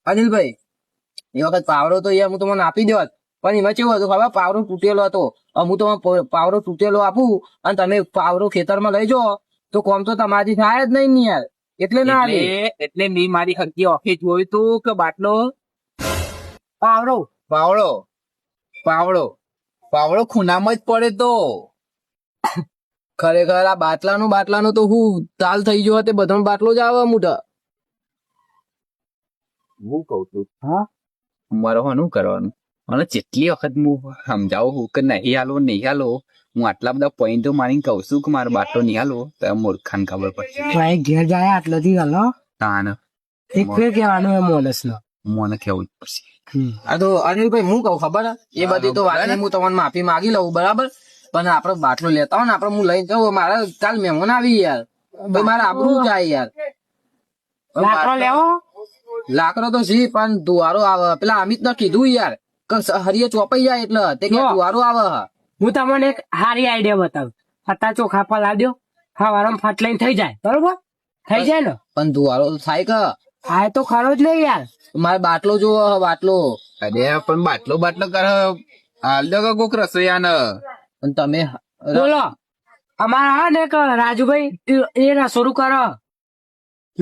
અનિલભાઈ એ વખત પાવડો તો યાર હું તમને આપી દેત, પણ એમાં કેવું હતું ખબર, પાવડો તૂટેલો હતો. હું તમને પાવડો તૂટેલો આપું અને તમે પાવડો ખેતરમાં લઈ જાઓ તો કોમ તો તમારાથી થાય જ નહીં ને યાર, એટલે ના આવે. એટલે મેં મારી હરકી ઓફિસ જોયું તું કે બાટલો પાવડો પાવડો પાવડો પાવડો ખૂનામાં જ પડે તો ખરેખર આ બાટલાનું તો હું તાલ થઈ ગયો તે બધો બાટલો જ આવે મોટા. હું કઉ છું હા મારે શું કરવાનું, મને જેટલી વખત હું સમજાવું છું કે નહીં હાલો, હું આટલા બધા પોઈન્ટો મારીને કઉ છું કે મારો બાટલો નહીં હાલો, તો મૂર્ખાને ખબર પડશે. ઘેર જાય આટલાથી હાલો તાન એટલે કહેવાનું એ મોનસ નો મને કેવું જ પડશે. આ તો અનિલભાઈ હું કહું ખબર એ બધી તો વાત હું તમને માફી માંગી લઉં બરાબર, પણ આપડે બાટલો લેતા હોય ને આપડે હું લઈને જાઉં, મારા કાલ મહેમાન આવી યાર, મારે આબરૂ જાય યાર. લાકડો લેવો, લાકડો તો સી પણ દુવારો આવે, પેલા અમિત ને કીધું યાર કે હરિયે ચોપાઈ જાય એટલે તે કે દુવારો આવે. હું તમને એક સારી આઈડિયા બતાવું, હતા ચોખા પલાળ દો, હવારમાં ફટ લઈને થઈ જાય, બરોબર થઈ જાય ને. પણ દુવારો તો થાય કે થાય તો ખરો જ નહીં યાર. મારે બાટલો જોવો, બાટલો. અરે પણ બાટલો કરે હાલ દો કે કોક રસોઈયા ને. પણ તમે બોલો અમારા હા ને એક રાજુભાઈ એ રસોડું કરો,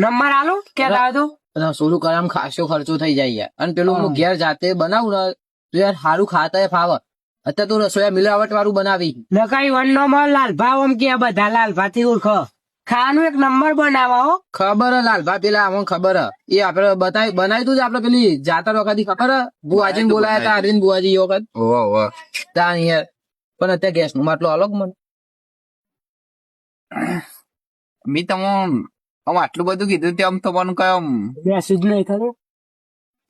નંબર આલો કેતા તો રસોડું કરવામાં ખાસો ખર્ચો થઈ જાય યાર, અને પેલું હું ઘેર જાતે બનાવું ને તો યાર સારું ખાતા ફાવે. અત્યારે તો રસોયા મિલાવટ વાળું બનાવી નકાઈ વન નંબર લાલભા ઓમ કે બધા લાલભા થી ઓળખો, ખાવાનું એક નંબર બનાવો. ખબર હે લાલભા પેલા અમને ખબર હે, એ આપડે બનાવી તું જ આપડે પેલી જાતર વખત ખબર હે બુઆજી બોલાયા હતા અરવિંદ બુઆજી એ વખત ત્યાં યાર. પણ અત્યારે ગેસ નું માટલો અલગ મને મેં તમે આટલું બધું કીધું તેમ તમારું કયો મેસેજ નહીં થયો,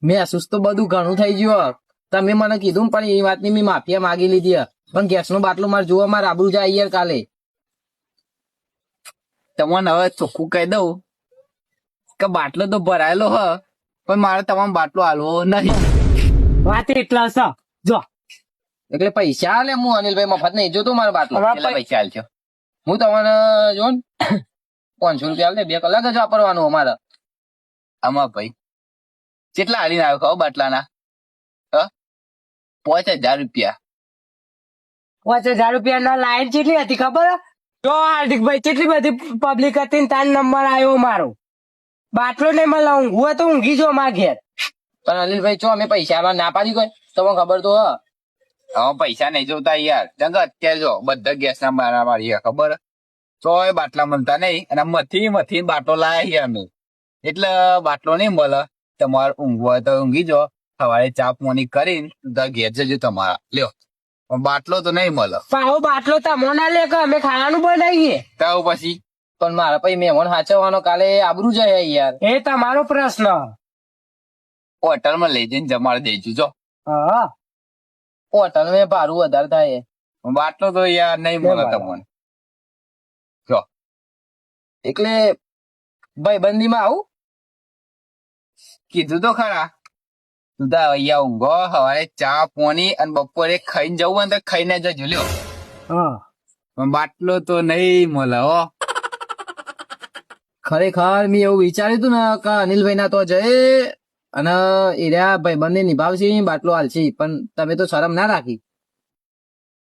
મહેસૂસ તો બધું ઘણું થઈ ગયું. તમે મને કીધું પણ એ વાતની મેં માફિયા માગી લીધી, પણ ગેસ નો બાટલો મારે જોવા, મારે આબરૂ જાય યાર કાલે. તમને હવે ચોખ્ખું કહી દઉં કે બાટલો તો ભરાયેલો હ, પણ મારે તમારો બાટલો હાલવો નહીં. વાત એટલા છે જો, એટલે પૈસા હાલે, હું અનિલભાઈ મફત નહીં જોતો મારો બાટલો. કેટલા પૈસા હાલશો? હું તમને જો ને 500 રૂપિયા હાલ દે, 2 કલાક જ વાપરવાનું અમારે. આમાં ભાઈ કેટલા હાલીને આવ્યો ખાવ બાટલાના? 5000 રૂપિયા. 5000 રૂપિયા ના લાઈન કેટલી હતી ખબર હે? જો હાર્દિકભાઈ કેટલી બધી પબ્લિક હતી ને તાર નંબર આવ્યો મારો. બાટલો નહીં મળે, ઊંઘું તો ઊંઘી જો મારા ઘેર. પણ અનિલભાઈ ચો અમે પૈસા આલવા ના પાડી કોઈ, તમને ખબર તો હ. હવે પૈસા નહીં જોતા યાર, જંગ અત્યારે જો બધા ગેસ ના મારા મારી ખબર ચોય બાટલા મળતા નહીં, અને મથી બાટલો લાયા અમે, એટલે બાટલો નહીં મળે. તમારે ઊંઘવા તો ઊંઘી જો, સવારે ચા પાણી કરીને ઘેર જજો તમારા, લ્યો. બાટલો તો નહીં મળે. પાહો બાટલો તમો ના લે કે અમે ખાવાનું બનાવીએ તો પછી પણ મારા પછી મહેમાન સાચવવાનો કાલે આબરૂ જાય યાર. એ તમારો પ્રશ્ન. હોટલમાં લઈ જઈને જમાડી દેજો જો. હા હોટલ માં ભાડું વધારે થાય. બાટલો તો યાર નહીં મળે તમને. જો એટલે ભાઈ બંદીમાં આવું કીધું તો ખરા, તું તો અહીંયા ઊંઘો, સવારે ચા પાણી અને બપોરે ખાઈને જવું હોય તો ખાઈને જજો લ્યો. હા પણ બાટલો તો નહીં મળે હો. ખરેખર મેં એવું વિચાર્યું હતું ને કે અનિલભાઈ ના તો જય અને એરિયા ભાઈ બંને નિભાવશે, બાટલો હાલશે, પણ તમે તો શરમ ના રાખી.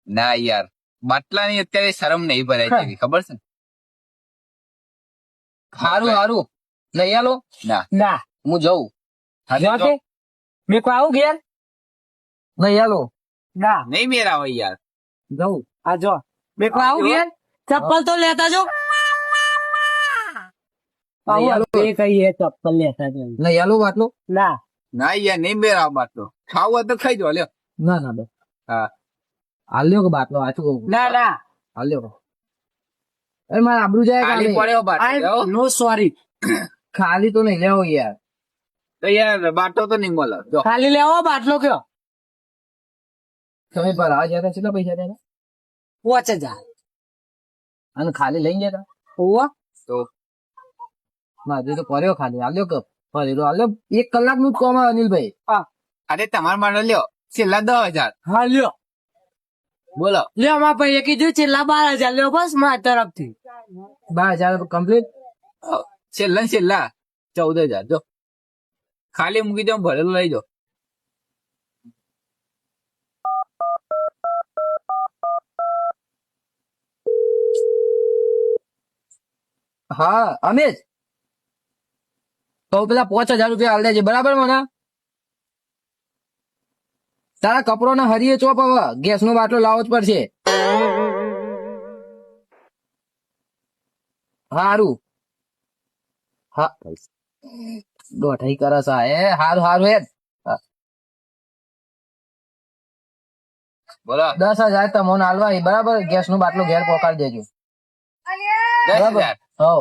ના યાર, બાટલાની અત્યારે શરમ નહીં ભરાય તેવી ખબર છે. સારું નહીં હાલો ના ના હું જઉં. જો તે મેં કોઈ આવું ઘેર નહીં હાલો ના નહીં મેર આવે યાર. જવું. આ જો મેં કોઈ આવું ઘેર ચપ્પલ તો લેતા જો. નહીં હાલો એ કહીએ ચપ્પલ લેતા જો. નહીં હાલો બાટલો. ના ના યાર નહીં મેર આવે બાટલો. ખાવું હોય તો ખાઈ જો લ્યો. ના ના બસ હા હાલ્યો કે બાટલો આછું કહું. ના ના હાલ્યો અરે મારે આબરૂ જાય ખાલી કાલે. પડ્યો બાટલો. નો સોરી, ખાલી તો નહીં લેવો યાર. તો યાર બાટલો તો નહીં મળે જો. ખાલી લેવો બાટલો કયો તમે પર આ જતા કેટલા પૈસા દેના 5000. અને ખાલી લઈ જતા ઓવા તો મારે તો કર્યો ખાલી હાલ્યો કે ફરી હાલ્યો 1 કલાક નું જ કોમ અનિલભાઈ. અરે તમારા માટે લ્યો છેલ્લા 10,000 હા લ્યો બોલો. લ્યો મારા ભાઈએ કીધું છેલ્લા 12000 લ્યો બસ મારા તરફથી. 12,000 કમ્પ્લીટ. છેલ્લા 14,000 જો. ખાલી મૂકી દો ભરેલું લઈ જાઓ. હા અમે જ તો પેલા 5,000 રૂપિયા હાલ દેજે બરાબર મને. તારા કપડો ને હરીએ ચોપ હવે ગેસ નો બાટલો લાવવો જ પડશે. હારું હા દોઢાઈ કરે છે એ હારું હારું હેડ બોલો 10,000 તમને હાલવા બરાબર ગેસ નો બાટલો ઘેર પહોંચાડી દેજો 10,000. હો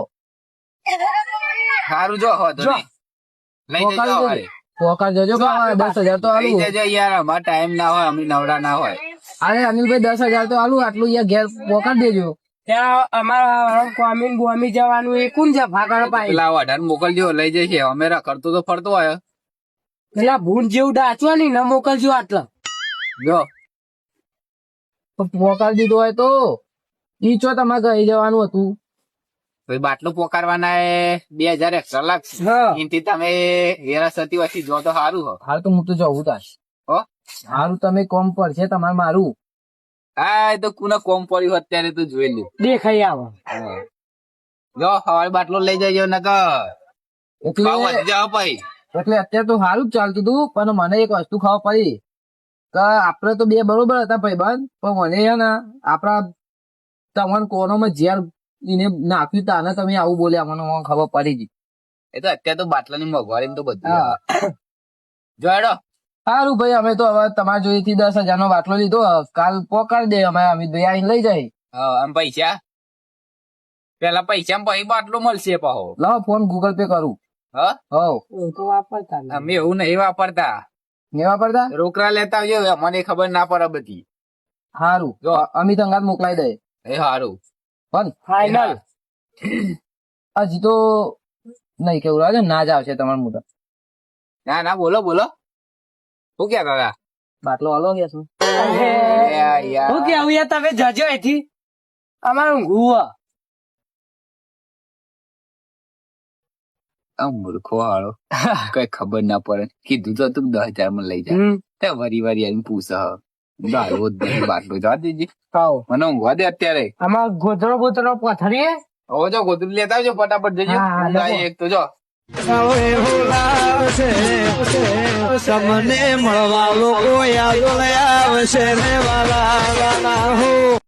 સારું જો હો તો જો. નહીં. લઈ જજો વાળી. પહોંચાડી દેજો 10,000 તો લઈ હાલું. જજો યાર, અમાર ટાઈમ ના હોય, અમે નવરા ના હોય. અરે અનિલભાઈ 10,000 તો હાલું આટલું યાર ઘેર પહોંચાડી દેજો. ત્યાં અમારા કોમી બોમી જવાનું એ કોણ છે ભાગળ પાઈ પેલા ઓર્ડર મોકલજો, લઈ જશે. અમે રખડતો તો ફરતો હોય. પેલા ભૂંડ જેવું ડાચવા નહીં ન મોકલજો આટલા. જો પહોંચાડી દીધો હોય તો ઈ ચો તમારે ઘરે જવાનું હતું. ભાઈ બાટલો પોકારવાના એ 2,000 એક્સ્ટ્રા લાગશે. હા એનથી તમે વેરાસતી વસ્તી જો તો સારું હો. હાલ તો હું તો જવું તાર હો હારું તમે કોમ પડશે તમારે મારું. હા એ તો કુને કોમ પડ્યું અત્યારે તો જોઈ લ્યો. દેખાઈ આવે. જો હવારે બાટલો લઈ જજો નકર એટલે ભાવ વધી જાવ પછી. એટલે અત્યારે તો સારું જ ચાલતું હતું પણ મને એક વસ્તુ ખબર પડી કે આપડે તો બે બરોબર હતા ભાઈબંધ પણ મને છે ને આપડા તમને કોરોનામાં ઝેર એને નાખ્યું તાને તમે આવું બોલ્યા મને ખબર પડી ગઈ. એ તો અત્યારે તો બાટલાની મોંઘવારી તો બધું જો હેડો. સારું ભાઈ અમે તો હવે તમારા જોડેથી 10,000 નો બાટલો લીધો કાલ પોકાડી દે અમે અમિતભાઈ આવીને લઈ જાય. હા આમ પૈસા પેલા પૈસા પછી બાટલો મળશે પાહો. લાવો ફોન ગૂગલ પે કરું. હા હવ હું તો વાપરતા નહીં. અમે એવું નહીં વાપરતા, ને વાપરતા રોકડા લેતા આવજો, મને ખબર ના પડે બધી. સારું જો. અમિત અંગાત મોકલાઈ દે એ સારું પણ ફાઈનલ. હજી તો નહીં કેવું લાગે ના જ આવશે તમારા મોટા ના ના બોલો બોલો શું ક્યાં કાકા બાટલો હાલો કે શું હું કેવું યાર તમે જજો અહીંથી અમારે ઊંઘવું મૂર્ખો હાળો કઈ ખબર ના પડે. કીધું તો તું 10,000 માં લઈ જા. તે વરી વરી આવીને પૂછે દારૂ જ નહીં બાટલો જવા દેજે. મને ઊંઘવા દે અત્યારે. આમાં ગોધરો બોધરો પથરીએ હવે જો ગોદડી લેતા આવજો ફટાફટ જજો. હા, ઊંઘ આવી એક તો જો તમને મળવા લોકો યાદ આવશે રે વાલા